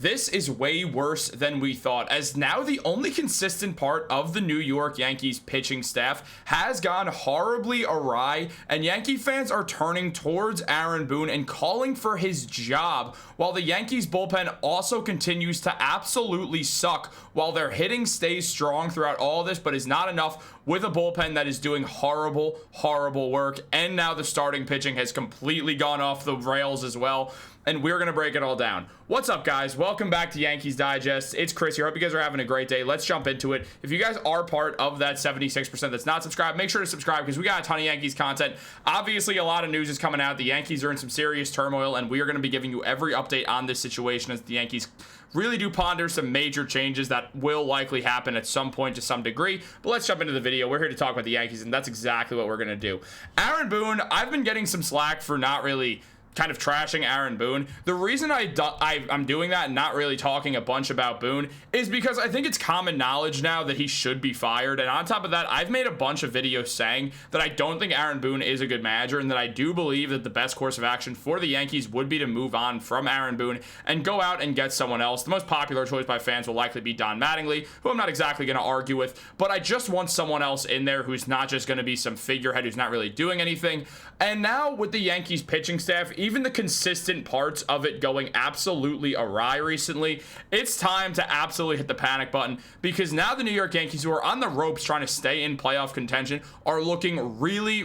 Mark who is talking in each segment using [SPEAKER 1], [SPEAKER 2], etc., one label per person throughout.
[SPEAKER 1] This is way worse than we thought, as now the only consistent part of the New York Yankees pitching staff has gone horribly awry, and Yankee fans are turning towards Aaron Boone and calling for his job, while the Yankees bullpen also continues to absolutely suck, while their hitting stays strong throughout all this, but is not enough with a bullpen that is doing horrible work. And now the starting pitching has completely gone off the rails as well, and we're going to break it all down. What's up, guys? Welcome back to Yankees Digest. It's Chris here. Hope you guys are having a great day. Let's jump into it. If you guys are part of that 76% that's not subscribed, make sure to subscribe because we got a ton of Yankees content. Obviously, a lot of news is coming out. The Yankees are in some serious turmoil, and we are going to be giving you every update on this situation as the Yankees really do ponder some major changes that will likely happen at some point to some degree. But let's jump into the video. We're here to talk about the Yankees, and that's exactly what we're going to do. Aaron Boone, I've been getting some slack for not really kind of trashing Aaron Boone. The reason I'm doing that and not really talking a bunch about Boone is because I think it's common knowledge now that he should be fired. And on top of that, I've made a bunch of videos saying that I don't think Aaron Boone is a good manager, and that I do believe that the best course of action for the Yankees would be to move on from Aaron Boone and go out and get someone else. The most popular choice by fans will likely be Don Mattingly, who I'm not exactly going to argue with, but I just want someone else in there who's not just going to be some figurehead who's not really doing anything. And now with the Yankees pitching staff, even the consistent parts of it going absolutely awry recently, it's time to absolutely hit the panic button, because now the New York Yankees, who are on the ropes trying to stay in playoff contention, are looking really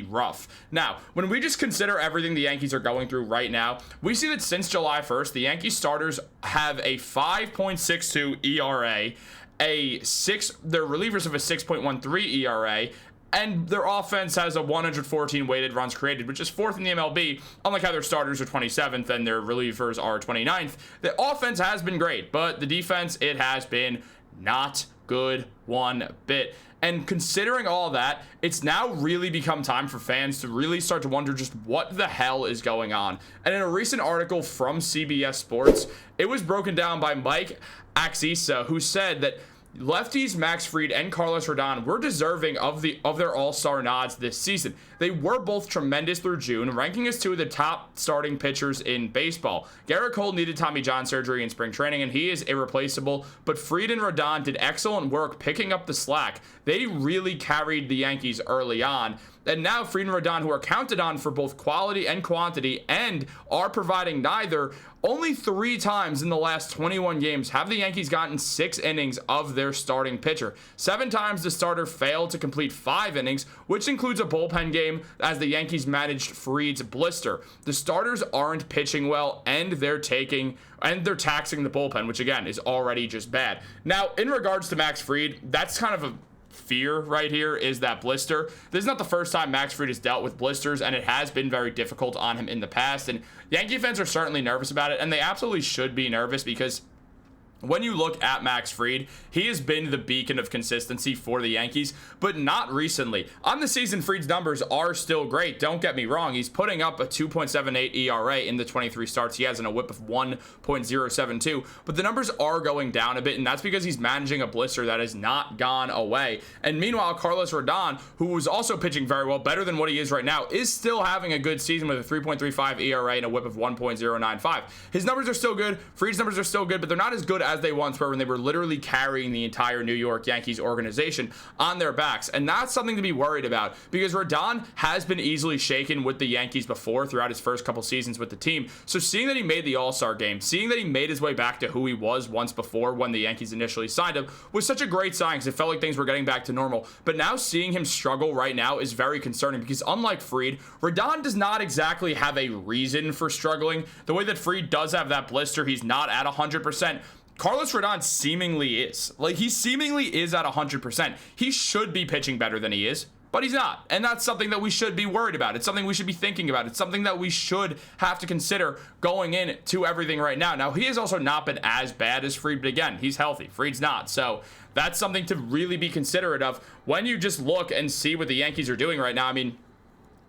[SPEAKER 1] rough. Now, when we just consider everything the Yankees are going through right now, we see that since July 1st, the Yankees starters have a 5.62 ERA, their relievers have a 6.13 ERA, and their offense has a 114 weighted runs created, which is 4th in the MLB, unlike how their starters are 27th and their relievers are 29th. The offense has been great, but the defense, it has been not good one bit. And considering all that, it's now really become time for fans to really start to wonder just what the hell is going on. And in a recent article from CBS Sports, it was broken down by Mike Axisa, who said that lefties Max Fried and Carlos Rodon were deserving of their all-star nods this season. They were both tremendous through June, ranking as two of the top starting pitchers in baseball. Gerrit Cole needed Tommy John surgery in spring training, and he is irreplaceable, but Fried and Rodon did excellent work picking up the slack. They really carried the Yankees early on. And now Fried and Rodon, who are counted on for both quality and quantity and are providing neither, only 3 times in the last 21 games have the Yankees gotten 6 innings of their starting pitcher. 7 times the starter failed to complete 5 innings, which includes a bullpen game as the Yankees managed Fried's blister. The starters aren't pitching well, and they're taxing the bullpen, which again is already just bad. Now, in regards to Max Fried, that's kind of a fear right here, is that blister. This is not the first time Max Fried has dealt with blisters, and it has been very difficult on him in the past, and Yankee fans are certainly nervous about it, and they absolutely should be nervous, because when you look at Max Fried, he has been the beacon of consistency for the Yankees, but not recently. On the season, Fried's numbers are still great. Don't get me wrong. He's putting up a 2.78 ERA in the 23 starts he has, and a whip of 1.072, but the numbers are going down a bit, and that's because he's managing a blister that has not gone away. And meanwhile, Carlos Rodon, who was also pitching very well, better than what he is right now, is still having a good season with a 3.35 ERA and a whip of 1.095. His numbers are still good. Fried's numbers are still good, but they're not as good as they once were when they were literally carrying the entire New York Yankees organization on their backs. And that's something to be worried about, because Rodon has been easily shaken with the Yankees before throughout his first couple seasons with the team. So seeing that he made the All-Star game, seeing that he made his way back to who he was once before when the Yankees initially signed him, was such a great sign, because it felt like things were getting back to normal. But now seeing him struggle right now is very concerning, because unlike Fried, Rodon does not exactly have a reason for struggling. The way that Fried does have that blister, he's not at 100%. Carlos Rodon seemingly is. He seemingly is at 100%. He should be pitching better than he is, but he's not. And that's something that we should be worried about. It's something we should be thinking about. It's something that we should have to consider going into everything right now. Now, he has also not been as bad as Fried, but again, he's healthy. Fried's not. So that's something to really be considerate of when you just look and see what the Yankees are doing right now. I mean,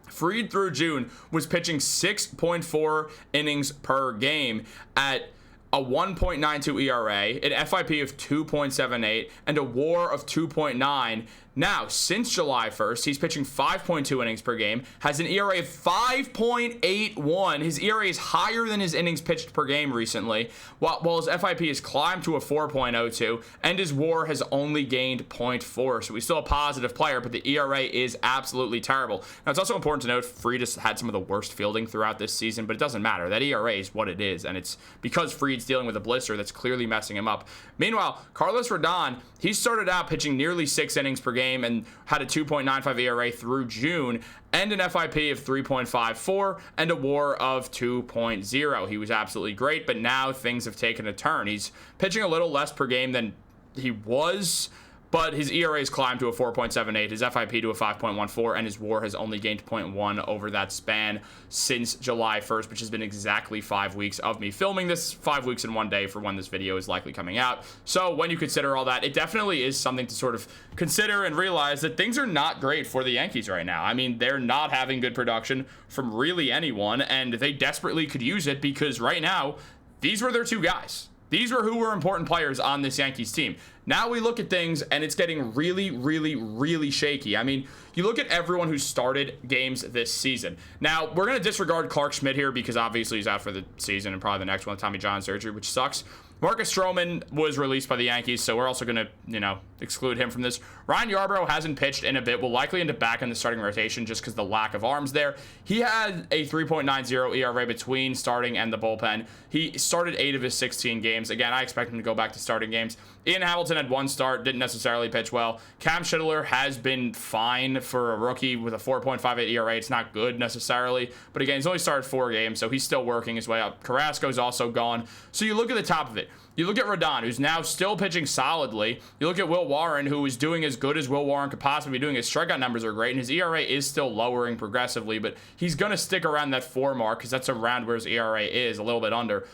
[SPEAKER 1] Fried through June was pitching 6.4 innings per game at a 1.92 ERA, an FIP of 2.78, and a WAR of 2.9. Now, since July 1st, he's pitching 5.2 innings per game, has an ERA of 5.81. His ERA is higher than his innings pitched per game recently, while his FIP has climbed to a 4.02, and his WAR has only gained 0.4. So he's still a positive player, but the ERA is absolutely terrible. Now, it's also important to note Fried has had some of the worst fielding throughout this season, but it doesn't matter. That ERA is what it is, and it's because Fried's dealing with a blister that's clearly messing him up. Meanwhile, Carlos Rodon, he started out pitching nearly 6 innings per game and had a 2.95 ERA through June and an FIP of 3.54 and a WAR of 2.0. He was absolutely great, but now things have taken a turn. He's pitching a little less per game than he was, but his ERA has climbed to a 4.78, his FIP to a 5.14, and his WAR has only gained 0.1 over that span since July 1st, which has been exactly 5 weeks of me filming this, 5 weeks in one day for when this video is likely coming out. So when you consider all that, it definitely is something to sort of consider and realize that things are not great for the Yankees right now. I mean, they're not having good production from really anyone, and they desperately could use it because right now, these were their two guys. These were who were important players on this Yankees team. Now we look at things and it's getting really, really, really shaky. I mean, you look at everyone who started games this season. Now, we're going to disregard Clark Schmidt here because obviously he's out for the season and probably the next one with Tommy John surgery, which sucks. Marcus Stroman was released by the Yankees, so we're also going to, exclude him from this. Ryan Yarbrough hasn't pitched in a bit. Will likely end up back in the starting rotation just because the lack of arms there. He had a 3.90 ERA between starting and the bullpen. He started 8 of his 16 games. Again, I expect him to go back to starting games. Ian Hamilton had 1 start, didn't necessarily pitch well. Cam Schindler has been fine for a rookie with a 4.58 ERA. It's not good necessarily, but again, he's only started 4 games, so he's still working his way up. Carrasco's also gone. So you look at the top of it. You look at Rodon, who's now still pitching solidly. You look at Will Warren, who is doing as good as Will Warren could possibly be doing. His strikeout numbers are great, and his ERA is still lowering progressively, but he's going to stick around that 4 mark because that's around where his ERA is, a little bit under,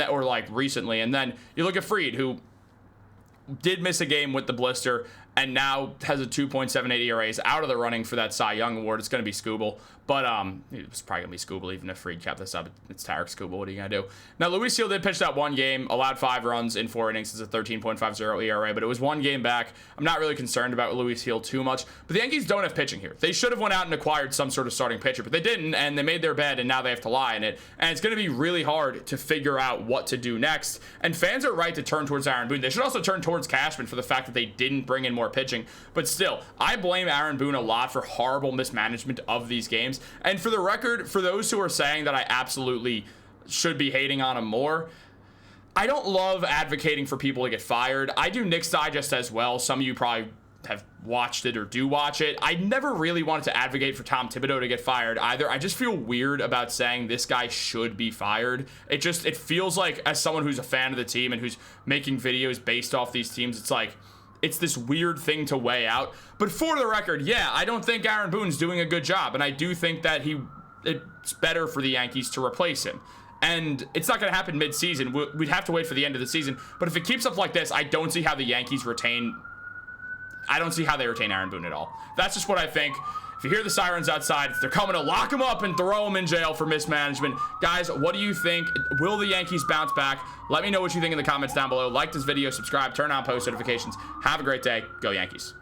[SPEAKER 1] or like recently. And then you look at Fried, who did miss a game with the blister and now has a 2.78 ERA. Is out of the running for that Cy Young award. It's going to be Skubal, but it was probably going to be Skubal even if Fried kept this up. It's Tarek Skubal. What are you going to do? Now, Luis Gil did pitch that 1 game, allowed 5 runs in 4 innings. It's a 13.50 ERA, but it was 1 game back. I'm not really concerned about Luis Gil too much, but the Yankees don't have pitching here. They should have went out and acquired some sort of starting pitcher, but they didn't, and they made their bed, and now they have to lie in it, and it's going to be really hard to figure out what to do next, and fans are right to turn towards Aaron Boone. They should also turn towards Cashman for the fact that they didn't bring in more pitching, but still, I blame Aaron Boone a lot for horrible mismanagement of these games. And for the record, for those who are saying that I absolutely should be hating on him more, I don't love advocating for people to get fired. I do Nick's Digest as well. Some of you probably have watched it or do watch it. I never really wanted to advocate for Tom Thibodeau to get fired either. I just feel weird about saying this guy should be fired. It feels like, as someone who's a fan of the team and who's making videos based off these teams, it's like, it's this weird thing to weigh out. But for the record, yeah, I don't think Aaron Boone's doing a good job. And I do think that it's better for the Yankees to replace him. And it's not going to happen mid-season. We'd have to wait for the end of the season. But if it keeps up like this, I don't see how the Yankees retain Aaron Boone at all. That's just what I think. If you hear the sirens outside, they're coming to lock him up and throw him in jail for mismanagement. Guys, what do you think? Will the Yankees bounce back? Let me know what you think in the comments down below. Like this video, subscribe, turn on post notifications. Have a great day. Go Yankees.